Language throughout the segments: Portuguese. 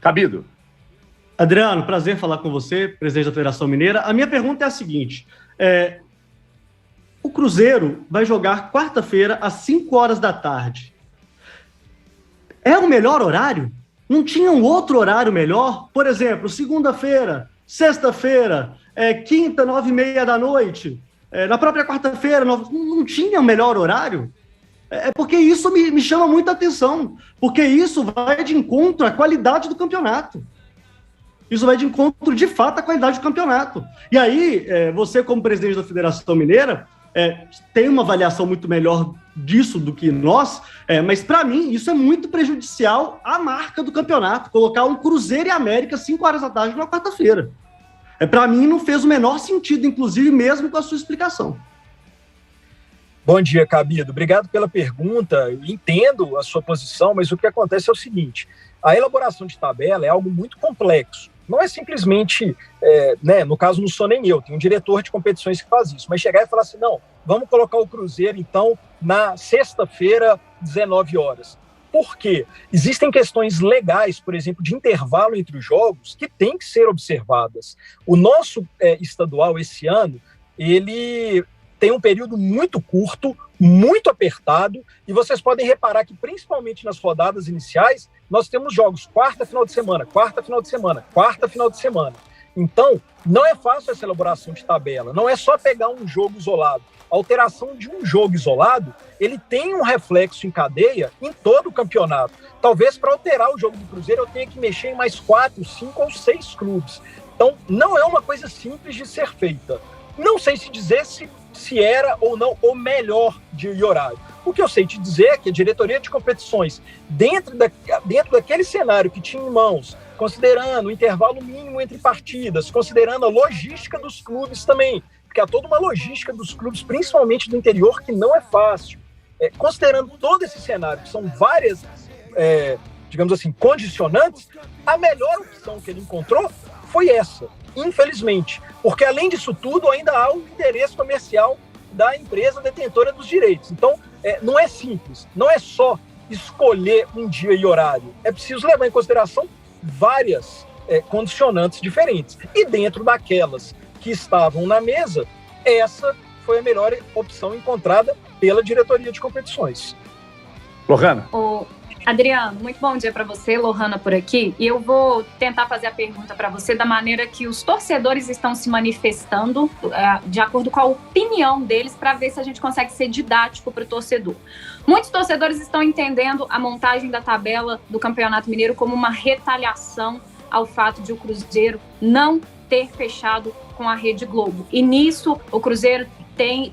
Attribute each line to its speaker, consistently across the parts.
Speaker 1: Cabido.
Speaker 2: Adriano, prazer falar com você, presidente da Federação Mineira. A minha pergunta é a seguinte: o Cruzeiro vai jogar quarta-feira às 5 horas da tarde. É o melhor horário? Não tinha um outro horário melhor? Por exemplo, segunda-feira, sexta-feira, quinta, 9h30 da noite, na própria quarta-feira, não tinha um melhor horário? Porque isso me chama muita atenção, porque isso vai de encontro à qualidade do campeonato. Isso vai de encontro, de fato, à qualidade do campeonato. E aí, você, como presidente da Federação Mineira, tem uma avaliação muito melhor disso do que nós, mas, para mim, isso é muito prejudicial à marca do campeonato, colocar um Cruzeiro e América 5 horas da tarde na quarta-feira. Para mim, não fez o menor sentido, inclusive, mesmo com a sua explicação.
Speaker 3: Bom dia, Cabido. Obrigado pela pergunta. Eu entendo a sua posição, mas o que acontece é o seguinte: a elaboração de tabela é algo muito complexo. Não é simplesmente, no caso não sou nem eu, tem um diretor de competições que faz isso, mas chegar e falar assim, não, vamos colocar o Cruzeiro, então, na sexta-feira, 19 horas. Por quê? Existem questões legais, por exemplo, de intervalo entre os jogos, que têm que ser observadas. O nosso estadual, esse ano, ele tem um período muito curto, muito apertado, e vocês podem reparar que, principalmente nas rodadas iniciais, nós temos jogos quarta, final de semana, quarta, final de semana, quarta, final de semana. Então, não é fácil essa elaboração de tabela, não é só pegar um jogo isolado. A alteração de um jogo isolado, ele tem um reflexo em cadeia em todo o campeonato. Talvez para alterar o jogo do Cruzeiro eu tenha que mexer em mais 4, 5 ou 6 clubes. Então, não é uma coisa simples de ser feita. Não sei se dizer se era ou não o melhor dia e horário. O que eu sei te dizer é que a diretoria de competições, dentro daquele cenário que tinha em mãos, considerando o intervalo mínimo entre partidas, considerando a logística dos clubes também, porque há toda uma logística dos clubes, principalmente do interior, que não é fácil. Considerando todo esse cenário, que são várias, digamos assim, condicionantes, a melhor opção que ele encontrou foi essa, infelizmente. Porque, além disso tudo, ainda há o interesse comercial da empresa detentora dos direitos. Então, não é simples, não é só escolher um dia e horário. É preciso levar em consideração várias condicionantes diferentes. E dentro daquelas que estavam na mesa, essa foi a melhor opção encontrada pela diretoria de competições.
Speaker 1: Lohana.
Speaker 4: Adriano, muito bom dia para você, Lohana por aqui, e eu vou tentar fazer a pergunta para você da maneira que os torcedores estão se manifestando, de acordo com a opinião deles, para ver se a gente consegue ser didático para o torcedor. Muitos torcedores estão entendendo a montagem da tabela do Campeonato Mineiro como uma retaliação ao fato de o Cruzeiro não ter fechado com a Rede Globo, e nisso o Cruzeiro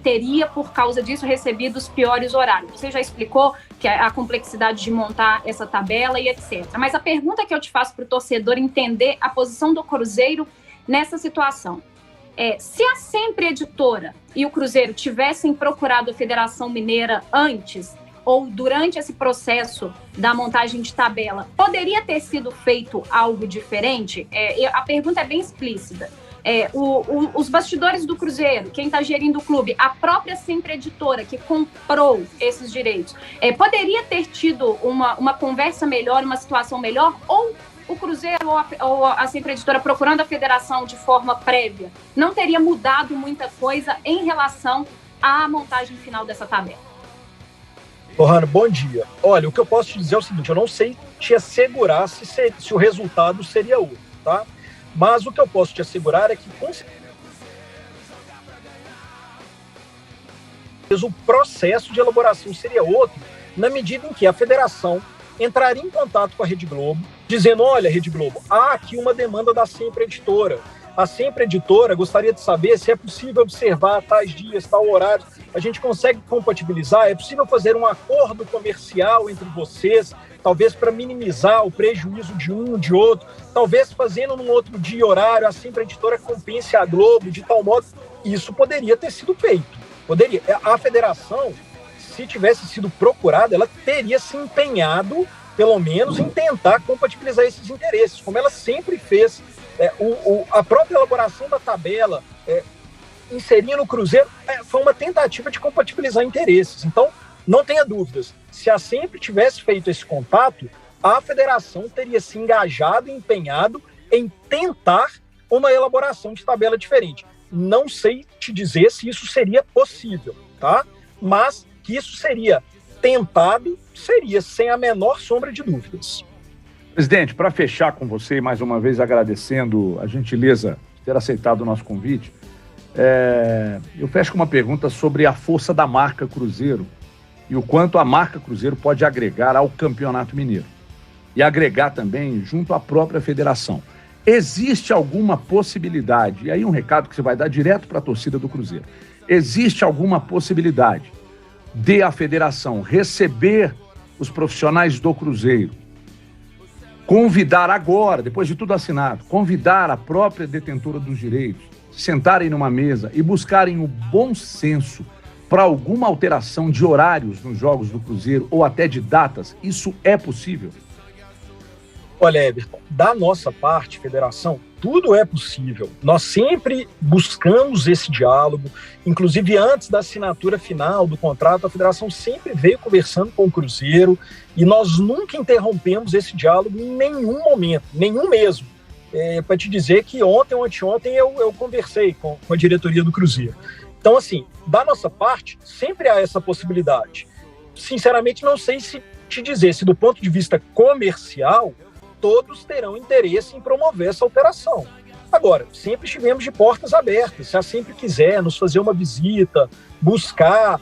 Speaker 4: teria, por causa disso, recebido os piores horários. Você já explicou que a complexidade de montar essa tabela e etc. Mas a pergunta que eu te faço para o torcedor entender a posição do Cruzeiro nessa situação. Se a Sempre Editora e o Cruzeiro tivessem procurado a Federação Mineira antes ou durante esse processo da montagem de tabela, poderia ter sido feito algo diferente? A pergunta é bem explícita. Os bastidores do Cruzeiro, quem está gerindo o clube, a própria Sempre Editora que comprou esses direitos, poderia ter tido uma conversa melhor, uma situação melhor, ou o Cruzeiro ou a Sempre Editora procurando a federação de forma prévia não teria mudado muita coisa em relação à montagem final dessa tabela?
Speaker 3: Lohana, bom dia. Olha, o que eu posso te dizer é o seguinte, eu não sei te assegurar se o resultado seria outro, tá? Mas o que eu posso te assegurar é que, com certeza, o processo de elaboração seria outro, na medida em que a federação entraria em contato com a Rede Globo, dizendo, olha, Rede Globo, há aqui uma demanda da Sempre Editora. A Sempre Editora gostaria de saber se é possível observar tais dias, tal horário. A gente consegue compatibilizar? É possível fazer um acordo comercial entre vocês, talvez para minimizar o prejuízo de um, de outro, talvez fazendo num outro dia e horário, a Sempre Editora compense a Globo de tal modo. Isso poderia ter sido feito. Poderia. A federação, se tivesse sido procurada, ela teria se empenhado, pelo menos, em tentar compatibilizar esses interesses, como ela sempre fez. A própria elaboração da tabela, inserindo o Cruzeiro, foi uma tentativa de compatibilizar interesses. Então, não tenha dúvidas, se a Sempre tivesse feito esse contato, a federação teria se engajado e empenhado em tentar uma elaboração de tabela diferente. Não sei te dizer se isso seria possível, tá? Mas que isso seria tentado, seria, sem a menor sombra de dúvidas.
Speaker 1: Presidente, para fechar com você, mais uma vez agradecendo a gentileza de ter aceitado o nosso convite, eu fecho com uma pergunta sobre a força da marca Cruzeiro e o quanto a marca Cruzeiro pode agregar ao Campeonato Mineiro e agregar também junto à própria federação. Existe alguma possibilidade, e aí um recado que você vai dar direto para a torcida do Cruzeiro, existe alguma possibilidade de a federação receber os profissionais do Cruzeiro, convidar agora, depois de tudo assinado, convidar a própria detentora dos direitos, sentarem numa mesa e buscarem o bom senso para alguma alteração de horários nos jogos do Cruzeiro ou até de datas? Isso é possível?
Speaker 3: Olha, Everton, da nossa parte, federação, tudo é possível. Nós sempre buscamos esse diálogo, inclusive antes da assinatura final do contrato, a federação sempre veio conversando com o Cruzeiro e nós nunca interrompemos esse diálogo em nenhum momento, nenhum mesmo. Para te dizer que ontem ou anteontem eu conversei com a diretoria do Cruzeiro. Então, assim, da nossa parte, sempre há essa possibilidade. Sinceramente, não sei se te dizer se do ponto de vista comercial, todos terão interesse em promover essa alteração. Agora, sempre estivemos de portas abertas. Se a sempre quiser nos fazer uma visita, buscar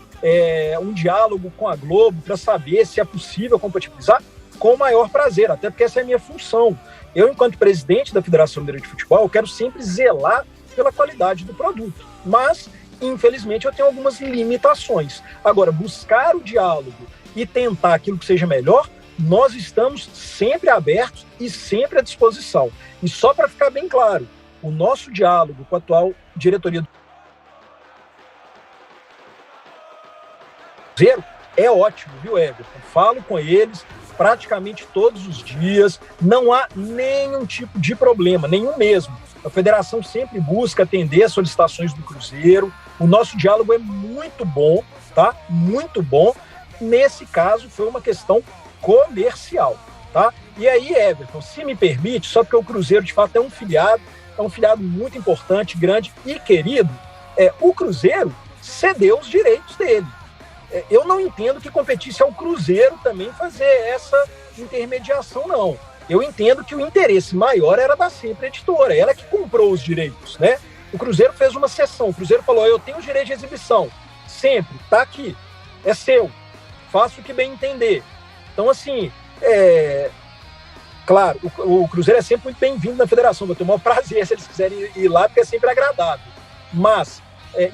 Speaker 3: um diálogo com a Globo para saber se é possível compatibilizar, com o maior prazer, até porque essa é a minha função. Eu, enquanto presidente da Federação Mineira de Futebol, eu quero sempre zelar pela qualidade do produto. Mas, infelizmente, eu tenho algumas limitações. Agora, buscar o diálogo e tentar aquilo que seja melhor, nós estamos sempre abertos e sempre à disposição. E só para ficar bem claro, o nosso diálogo com a atual diretoria do Cruzeiro é ótimo, viu, Everton? Falo com eles praticamente todos os dias, não há nenhum tipo de problema, nenhum mesmo. A federação sempre busca atender as solicitações do Cruzeiro, o nosso diálogo é muito bom, tá? Muito bom. Nesse caso, foi uma questão comercial, tá? E aí, Everton, se me permite, só porque o Cruzeiro de fato é um filiado muito importante, grande e querido, o Cruzeiro cedeu os direitos dele. Eu não entendo que competisse ao Cruzeiro também fazer essa intermediação, não. Eu entendo que o interesse maior era da Sempre Editora, ela que comprou os direitos, né? O Cruzeiro fez uma cessão, o Cruzeiro falou, eu tenho o direito de exibição, sempre, tá aqui, é seu, faça o que bem entender. Então, assim, claro, o Cruzeiro é sempre muito bem-vindo na federação, vai ter o maior prazer se eles quiserem ir lá, porque é sempre agradável. Mas,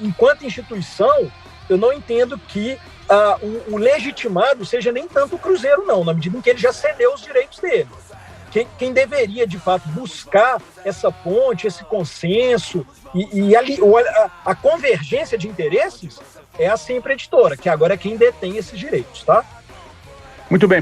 Speaker 3: enquanto instituição, eu não entendo que o legitimado seja nem tanto o Cruzeiro, não, na medida em que ele já cedeu os direitos dele. Quem deveria, de fato, buscar essa ponte, esse consenso e a convergência de interesses é a Sempre Editora, que agora é quem detém esses direitos, tá?
Speaker 1: Muito bem.